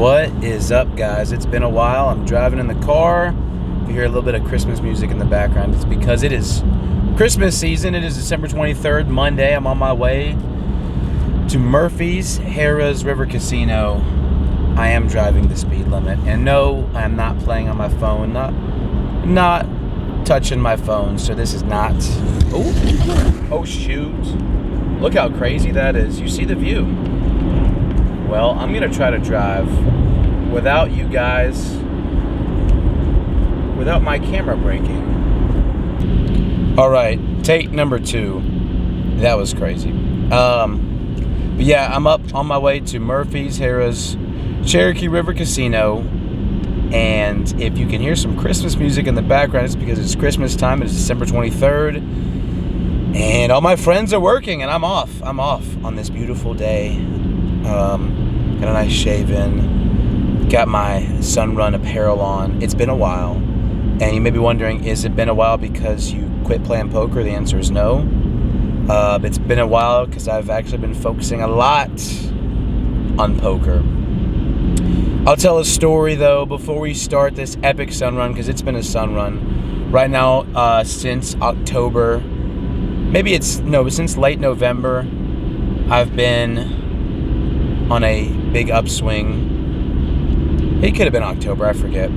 What is up, guys? It's been a while. I'm driving in the car. If you hear a little bit of Christmas music in the background, it's because it is Christmas season. It is December 23rd, Monday. I'm on my way to Murphy's Harrah's River Casino. I am driving the speed limit. And no, I am not playing on my phone. Not touching my phone. So this is not... Oh, shoot. Look how crazy that is. You see the view. Well, I'm going to try to drive without you guys, without my camera breaking. All right, take number 2. That was crazy. But yeah, I'm up on my way to Murphy's Harrah's Cherokee River Casino. And if you can hear some Christmas music in the background, it's because it's Christmas time. It's December 23rd. And all my friends are working, and I'm off. I'm off on this beautiful day. Got a nice shave in. Got my Sunrun apparel on. It's been a while. And you may be wondering, is it been a while because you quit playing poker? The answer is no. It's been a while because I've actually been focusing a lot on poker. I'll tell a story, though, before we start this epic Sunrun, because it's been a Sunrun. Right now, since October, since late November, I've been on a big upswing. It could have been October, I forget.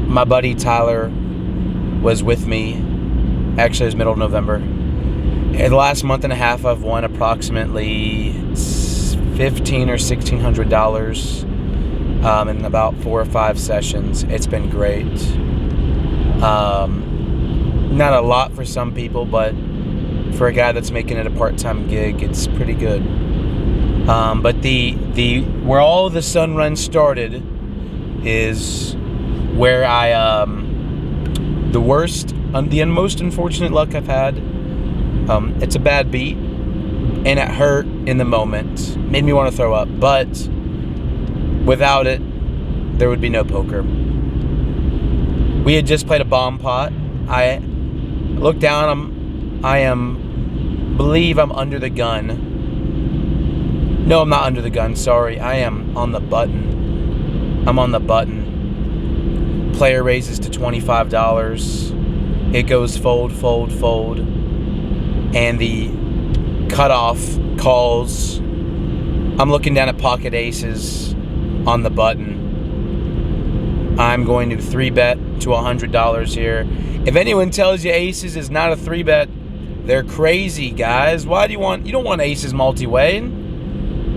My buddy Tyler was with me. Actually, it was middle of November. In the last month and a half, I've won approximately $1,500 or $1,600 in about 4 or 5 sessions. It's been great. Not a lot for some people, but for a guy that's making it a part-time gig, it's pretty good. But where all the Sunrun started is where I the most unfortunate luck I've had. It's a bad beat, and it hurt in the moment. Made me want to throw up, but without it, there would be no poker. We had just played a bomb pot. I look down. I believe I'm under the gun. No, I'm not under the gun. Sorry, I am on the button. I'm on the button. Player raises to $25. It goes fold, fold, fold. And the cutoff calls. I'm looking down at pocket aces on the button. I'm going to 3-bet to $100 here. If anyone tells you aces is not a 3-bet, they're crazy, guys. Why do you don't want aces multi-way?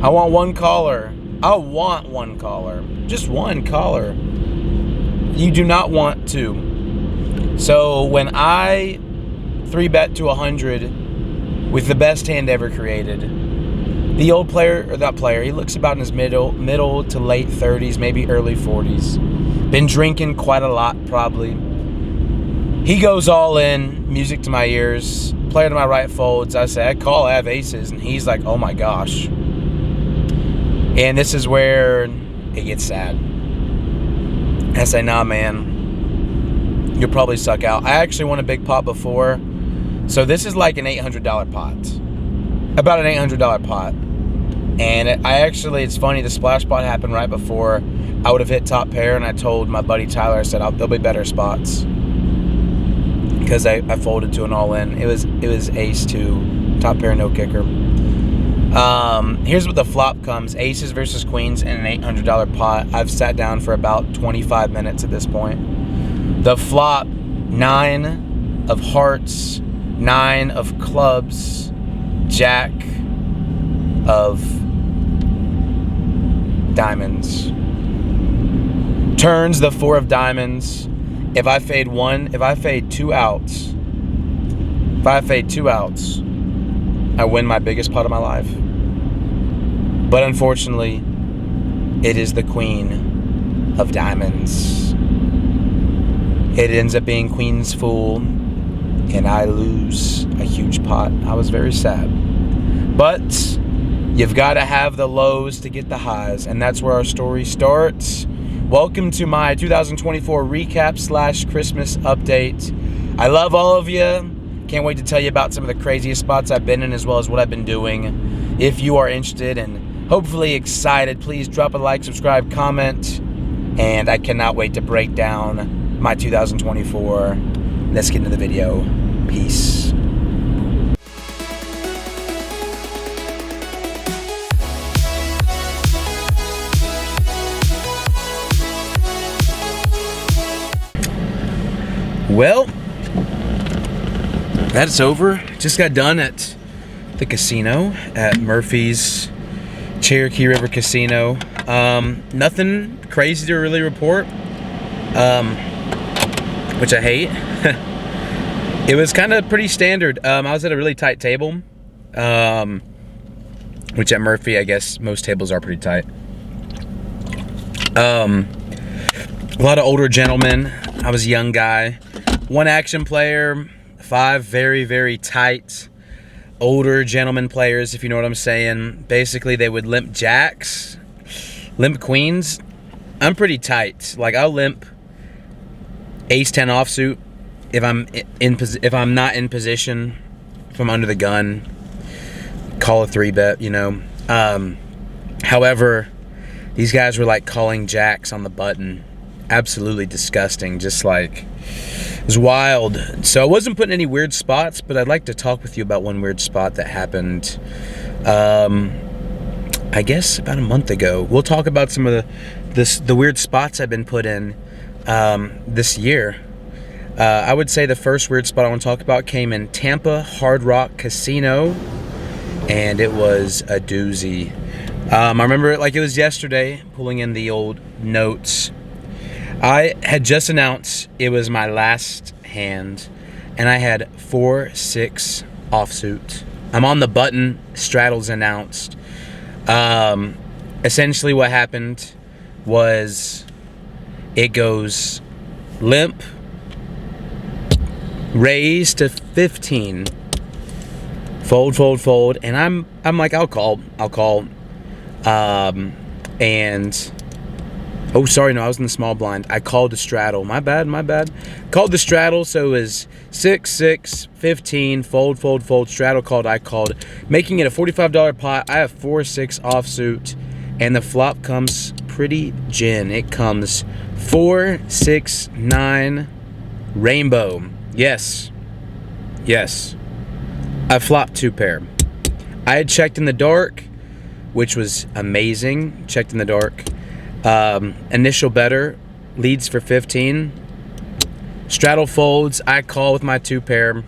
I want one caller. I want one caller. Just one caller. You do not want 2. So when I 3-bet to 100 with the best hand ever created, the old player, or that player, he looks about in his middle to late 30s, maybe early 40s. Been drinking quite a lot, probably. He goes all in, music to my ears, player to my right folds. I say, I have aces, and he's like, oh my gosh. And this is where it gets sad. I say, nah, man, you'll probably suck out. I actually won a big pot before. So this is like an $800 pot. About an $800 pot. And it's funny, the splash pot happened right before I would have hit top pair. And I told my buddy Tyler, I said, there'll be better spots. Because I folded to an all-in. It was ace-2, top pair, no kicker. Here's what the flop comes. Aces versus queens in an $800 pot. I've sat down for about 25 minutes at this point. The flop, 9 of hearts, 9 of clubs, jack of diamonds. Turns, the 4 of diamonds. If I fade 2 outs, I win my biggest pot of my life. But unfortunately, it is the queen of diamonds. It ends up being queen's fool, and I lose a huge pot. I was very sad. But you've got to have the lows to get the highs, and that's where our story starts. Welcome to my 2024 recap / Christmas update. I love all of you. Can't wait to tell you about some of the craziest spots I've been in, as well as what I've been doing. If you are interested in Hopefully excited. Please drop a like, subscribe, comment, and I cannot wait to break down my 2024. Let's get into the video. Peace. Well, that's over. Just got done at the casino at Murphy's Cherokee River Casino. Nothing crazy to really report, which I hate. It was kind of pretty standard. I was at a really tight table, which at Murphy, I guess most tables are pretty tight. A lot of older gentlemen. I was a young guy. One action player, 5 very, very tight older gentleman players, if you know what I'm saying. Basically, they would limp jacks, limp queens. I'm pretty tight. Like, I'll limp ace-10 offsuit if I'm not in position from under the gun. Call a 3-bet, you know. However, these guys were like calling jacks on the button. Absolutely disgusting. Just like, it was wild. So I wasn't putting any weird spots, but I'd like to talk with you about one weird spot that happened, I guess about a month ago. We'll talk about some of the weird spots I've been put in this year. I would say the first weird spot I want to talk about came in Tampa Hard Rock Casino, and it was a doozy. I remember it like it was yesterday, pulling in the old notes. I had just announced it was my last hand, and I had 4-6 offsuit. I'm on the button, straddles announced. Essentially what happened was it goes limp, raise to 15, fold, fold, fold, and I'm like, I'll call. And oh, sorry, no, I was in the small blind. I called the straddle. My bad. Called the straddle, so it was 6-6, 15, fold, fold, fold, straddle called, I called, making it a $45 pot. I have 4-6 offsuit, and the flop comes pretty gin. It comes 4-6-9 rainbow. Yes. I flopped 2 pair. I had checked in the dark, which was amazing. Checked in the dark. Initial better, leads for 15. Straddle folds, I call with my 2 pair.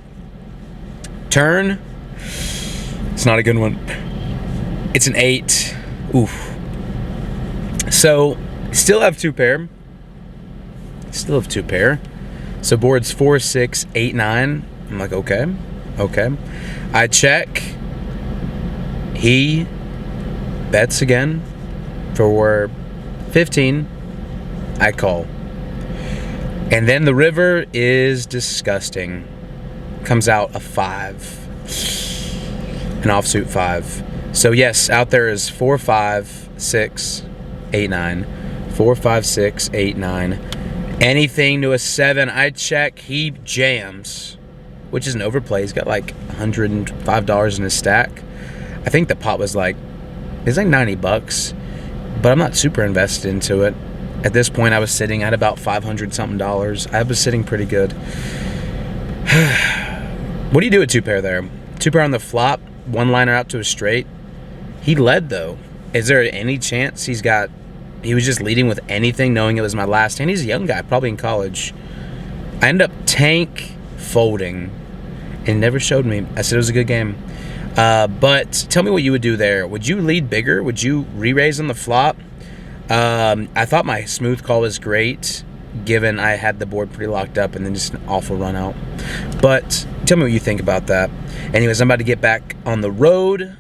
Turn, it's not a good one. It's an 8. Oof. So, still have 2 pair. So board's 4-6-8-9. I'm like, okay. I check. He bets again for 15. I call. And then the river is disgusting. Comes out a 5. An offsuit 5. So yes, out there is 4-5-6-8-9. 4-5-6-8-9. Anything to a 7, I check. He jams, which is an overplay. He's got like $105 in his stack. I think the pot was like, it's like $90, but I'm not super invested into it. At this point, I was sitting at about $500 something. I was sitting pretty good. What do you do with 2 pair there? 2 pair on the flop, 1 liner out to a straight. He led though. Is there any chance he was just leading with anything, knowing it was my last hand? He's a young guy, probably in college. I ended up tank folding, and never showed me. I said it was a good game. But tell me what you would do there. Would you lead bigger? Would you re-raise on the flop? I thought my smooth call was great, given I had the board pretty locked up and then just an awful run out. But tell me what you think about that. Anyways, I'm about to get back on the road.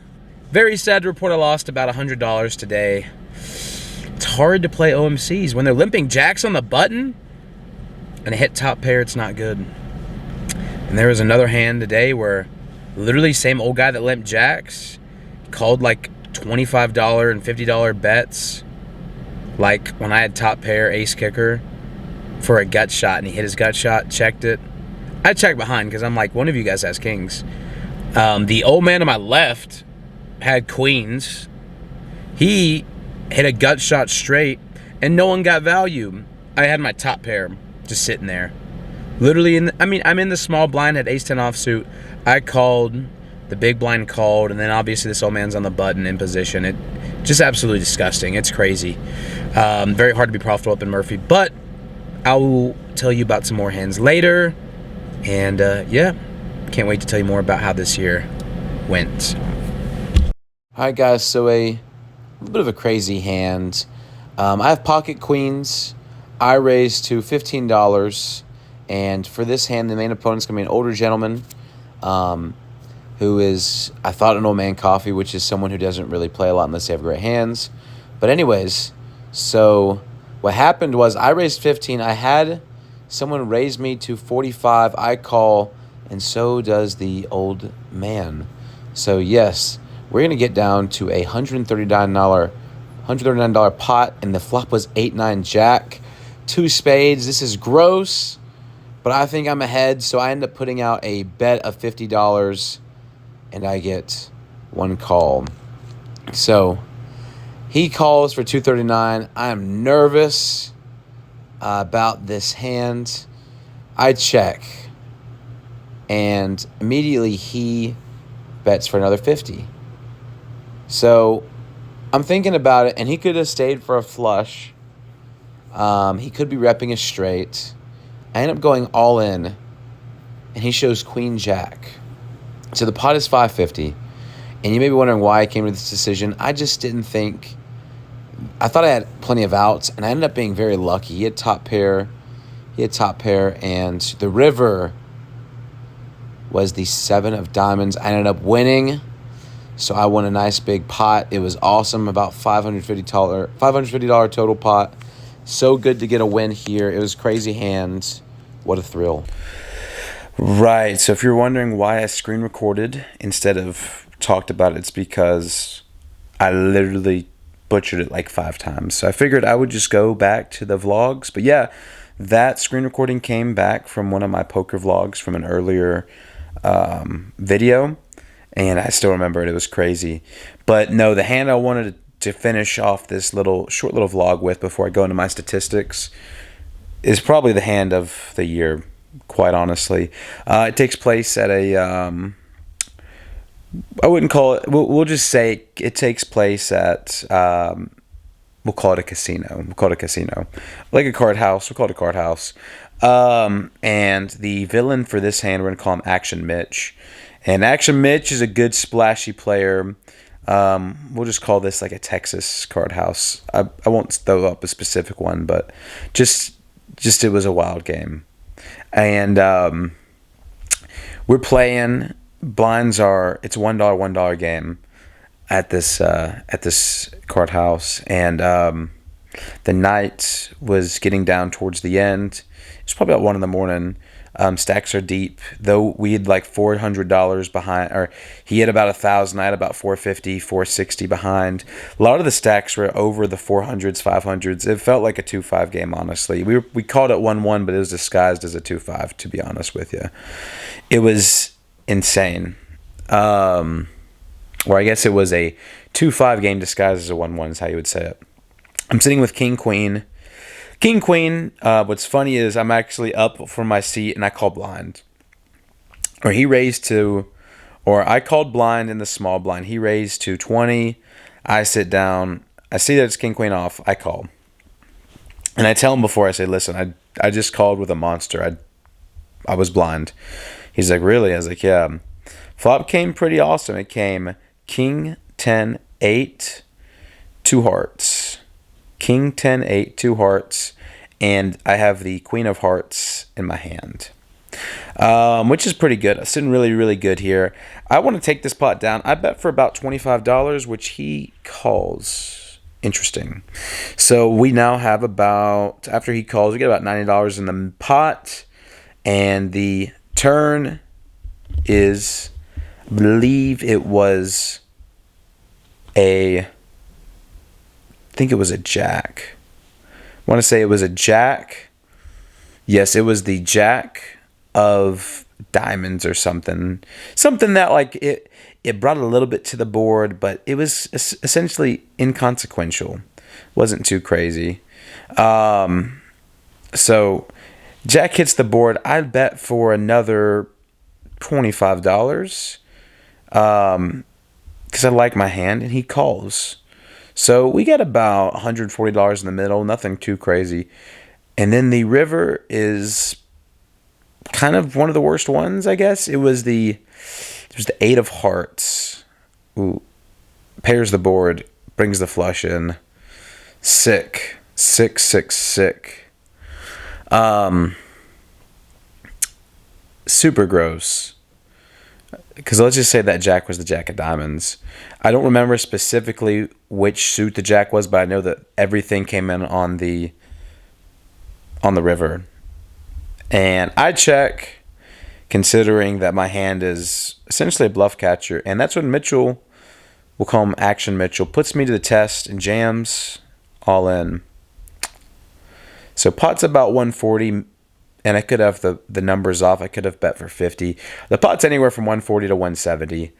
Very sad to report I lost about $100 today. It's hard to play OMCs when they're limping jacks on the button and a hit top pair. It's not good. And there was another hand today where literally same old guy that limped jacks called like $25 and $50 bets, like when I had top pair ace kicker for a gut shot, and he hit his gut shot, checked it. I checked behind because I'm like, one of you guys has kings. The old man on my left had queens. He hit a gut shot straight, and no one got value. I had my top pair just sitting there. Literally, I'm in the small blind at ace-10 offsuit. I called, the big blind called, and then obviously this old man's on the button in position. It just absolutely disgusting. It's crazy. Very hard to be profitable up in Murphy, but I will tell you about some more hands later. And yeah, can't wait to tell you more about how this year went. All right, guys, so a bit of a crazy hand. I have pocket queens. I raised to $15, and for this hand, the main opponent's going to be an older gentleman who is, I thought, an old man coffee, which is someone who doesn't really play a lot unless they have great hands. But anyways, so what happened was I raised 15. I had someone raise me to 45. I call, and so does the old man. So yes, we're going to get down to a $139 pot, and the flop was 8-9 jack. 2 spades. This is gross, but I think I'm ahead, so I end up putting out a bet of $50, and I get 1 call. So he calls for 239. I am nervous about this hand. I check, and immediately he bets for another 50. So I'm thinking about it, and he could have stayed for a flush. He could be repping a straight. I end up going all in, and he shows queen jack. So the pot is 550, and you may be wondering why I came to this decision. I just didn't think. I thought I had plenty of outs, and I ended up being very lucky. He had top pair, and the river was the 7 of diamonds. I ended up winning, so I won a nice big pot. It was awesome, about $550 total pot. So good to get a win here. It was crazy hands. What a thrill. Right, so if you're wondering why I screen recorded instead of talked about it, it's because I literally butchered it like 5 times. So I figured I would just go back to the vlogs. But yeah, that screen recording came back from one of my poker vlogs from an earlier video, and I still remember it. It was crazy. But no, the hand I wanted to finish off this short little vlog with before I go into my statistics is probably the hand of the year, quite honestly. It takes place at a I wouldn't call it, we'll just say it takes place at we'll call it a casino. Like a card house. We'll call it a card house. And the villain for this hand, we're going to call him Action Mitch. And Action Mitch is a good splashy player. We'll just call this like a Texas card house. I won't throw up a specific one, but just it was a wild game. And we're playing, blinds are, it's $1 game at this card house, and the night was getting down towards the end. It's probably about 1 a.m. Stacks are deep, though we had like $400 behind, or he had about 1,000. I had about 450, 460 behind. A lot of the stacks were over the 400s, 500s. It felt like a 2-5 game, honestly. We called it 1-1, but it was disguised as a 2-5. To be honest with you, it was insane. Or I guess it was a 2-5 game disguised as a 1-1 is how you would say it. I'm sitting with King Queen. What's funny is I'm actually up from my seat and I call blind. Or he raised to, or I called blind in the small blind. He raised to 20. I sit down. I see that it's King Queen off. I call. And I tell him before, I say, listen, I just called with a monster. I was blind. He's like, really? I was like, yeah. Flop came pretty awesome. It came King 10 8 2 hearts. King 10 8 2 hearts, and I have the Queen of Hearts in my hand, which is pretty good. I'm sitting really, really good here. I want to take this pot down. I bet for about $25, which he calls. Interesting. So we now have about, after he calls, we get about $90 in the pot, and the turn is, I believe it was I think it was a jack. I want to say it was a jack. Yes, it was the jack of diamonds or something. Something that like it brought a little bit to the board, but it was essentially inconsequential. Wasn't too crazy. So Jack hits the board. I'd bet for another $25 because I like my hand, and he calls. So we get about $140 in the middle, nothing too crazy. And then the river is kind of one of the worst ones, I guess. It was the Eight of Hearts. Ooh, pairs the board, brings the flush in. Sick. Super gross. Because let's just say that Jack was the Jack of Diamonds. I don't remember specifically which suit the Jack was, but I know that everything came in on the river. And I check, considering that my hand is essentially a bluff catcher. And that's when Mitchell, we'll call him Action Mitchell, puts me to the test and jams all in. So pot's about 140, and I could have the numbers off. I could have bet for 50. The pot's anywhere from 140 to 170.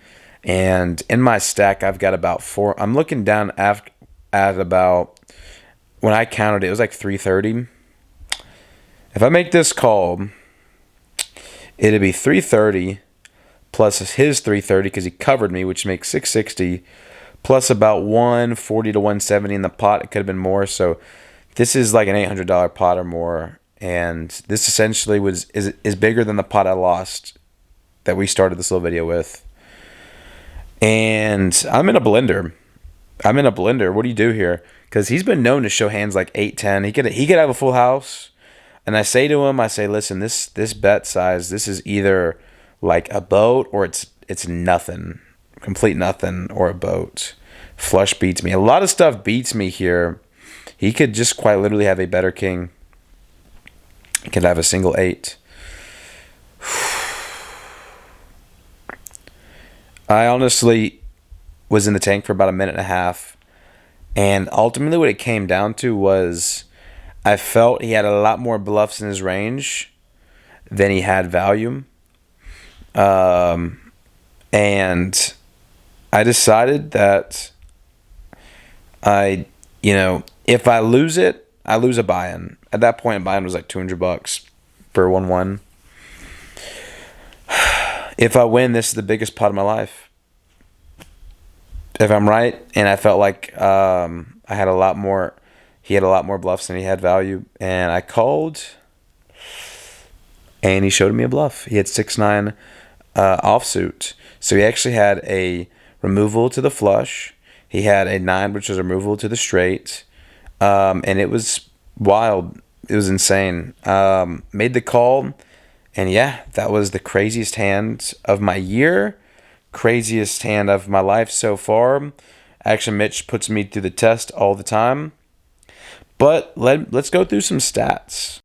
And in my stack, I've got about four. I'm looking down at about, when I counted it was like 330. If I make this call, it'd be 330 plus his 330 because he covered me, which makes 660, plus about 140 to 170 in the pot. It could have been more. So this is like an $800 pot or more. And this essentially is bigger than the pot I lost that we started this little video with. And I'm in a blender. What do you do here? Because he's been known to show hands like 8-10. He could have a full house. And I say to him, listen, this bet size, this is either like a boat or it's nothing, complete nothing, or a boat. Flush beats me. A lot of stuff beats me here. He could just quite literally have a better king. He could have a single 8. I honestly was in the tank for about a minute and a half. And ultimately what it came down to was I felt he had a lot more bluffs in his range than he had value. And I decided that if I lose it, I lose a buy-in. At that point, a buy-in was like $200 for 1-1. If I win, this is the biggest pot of my life. If I'm right, and I felt like I had a lot more, he had a lot more bluffs than he had value, and I called, and he showed me a bluff. He had 6-9 offsuit, so he actually had a removal to the flush. He had a 9, which was a removal to the straight, and it was wild. It was insane. Made the call, and yeah, that was the craziest hand of my year, craziest hand of my life so far. Action Mitch puts me through the test all the time. But let's go through some stats.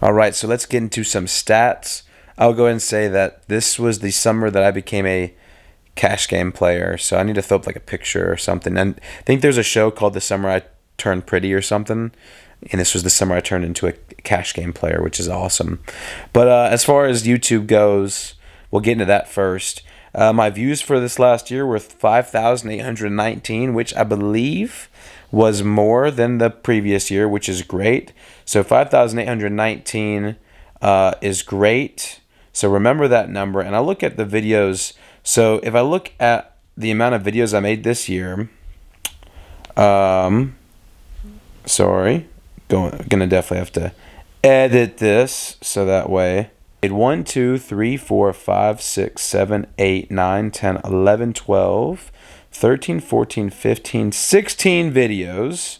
All right, so let's get into some stats. I'll go ahead and say that this was the summer that I became a cash game player. So I need to throw up like a picture or something. And I think there's a show called The Summer I Turned Pretty or something. And this was the summer I turned into a cash game player, which is awesome. But as far as YouTube goes, we'll get into that first. My views for this last year were 5,819, which I believe was more than the previous year, which is great. So 5,819 is great. So remember that number. And I look at the videos. So if I look at the amount of videos I made this year, gonna definitely have to edit this so that way. 1, 2, 3, 4, 5, 6, 7, 8, 9, 10, 11, 12, 13, 14, 15, 16 videos.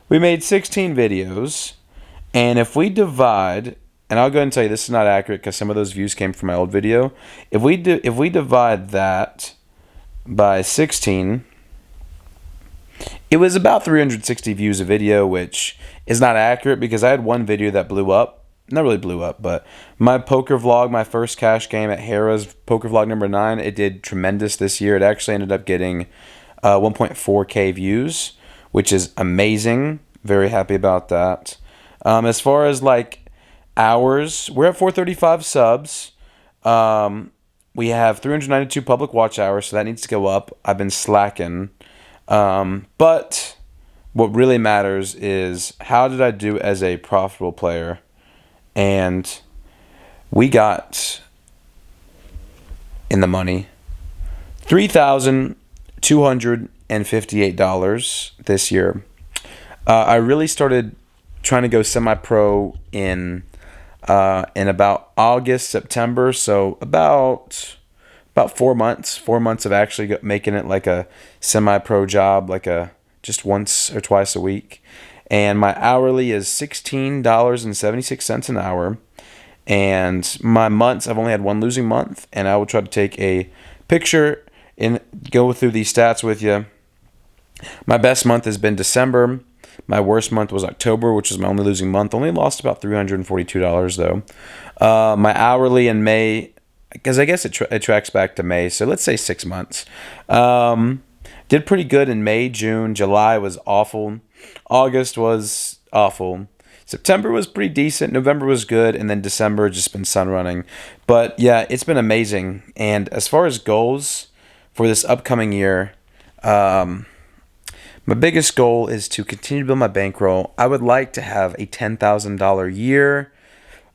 We made 16 videos. And if we divide, and I'll go ahead and tell you this is not accurate because some of those views came from my old video. If we divide that by 16, it was about 360 views a video, which is not accurate because I had one video that blew up. Not really blew up, but my poker vlog, my first cash game at Harrah's, poker vlog number 9, it did tremendous this year. It actually ended up getting 1.4K views, which is amazing. Very happy about that. As far as like hours, we're at 435 subs. We have 392 public watch hours, so that needs to go up. I've been slacking. But what really matters is how did I do as a profitable player? And we got in the money $3,258 this year. I really started trying to go semi-pro in about August, September, so about 4 months. 4 months of actually making it like a semi-pro job, like a just once or twice a week. And my hourly is $16.76 an hour. And my months, I've only had one losing month, and I will try to take a picture and go through these stats with you. My best month has been December. My worst month was October, which was my only losing month. Only lost about $342 though. My hourly in May, because I guess it tracks back to May, so let's say 6 months. Did pretty good in May, June. July was awful. August was awful. September was pretty decent. November was good. And then December just been sun running. But yeah, it's been amazing. And as far as goals for this upcoming year, my biggest goal is to continue to build my bankroll. I would like to have a $10,000 year.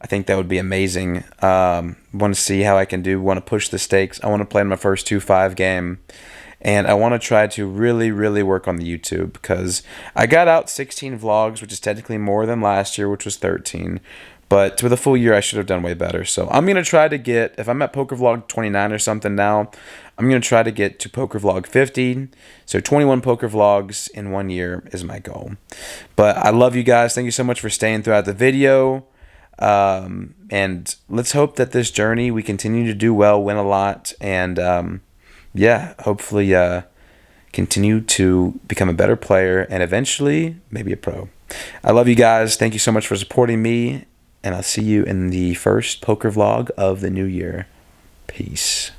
I think that would be amazing. Want to see how I can do. Want to push the stakes. I want to play in my first 2-5 game. And I want to try to really, really work on the YouTube because I got out 16 vlogs, which is technically more than last year, which was 13. But with a full year, I should have done way better. So I'm going to try to get, if I'm at Poker Vlog 29 or something now, I'm going to try to get to Poker Vlog 50. So 21 Poker Vlogs in 1 year is my goal. But I love you guys. Thank you so much for staying throughout the video. And let's hope that this journey, we continue to do well, win a lot, and yeah, hopefully continue to become a better player and eventually maybe a pro. I love you guys. Thank you so much for supporting me, and I'll see you in the first poker vlog of the new year. Peace.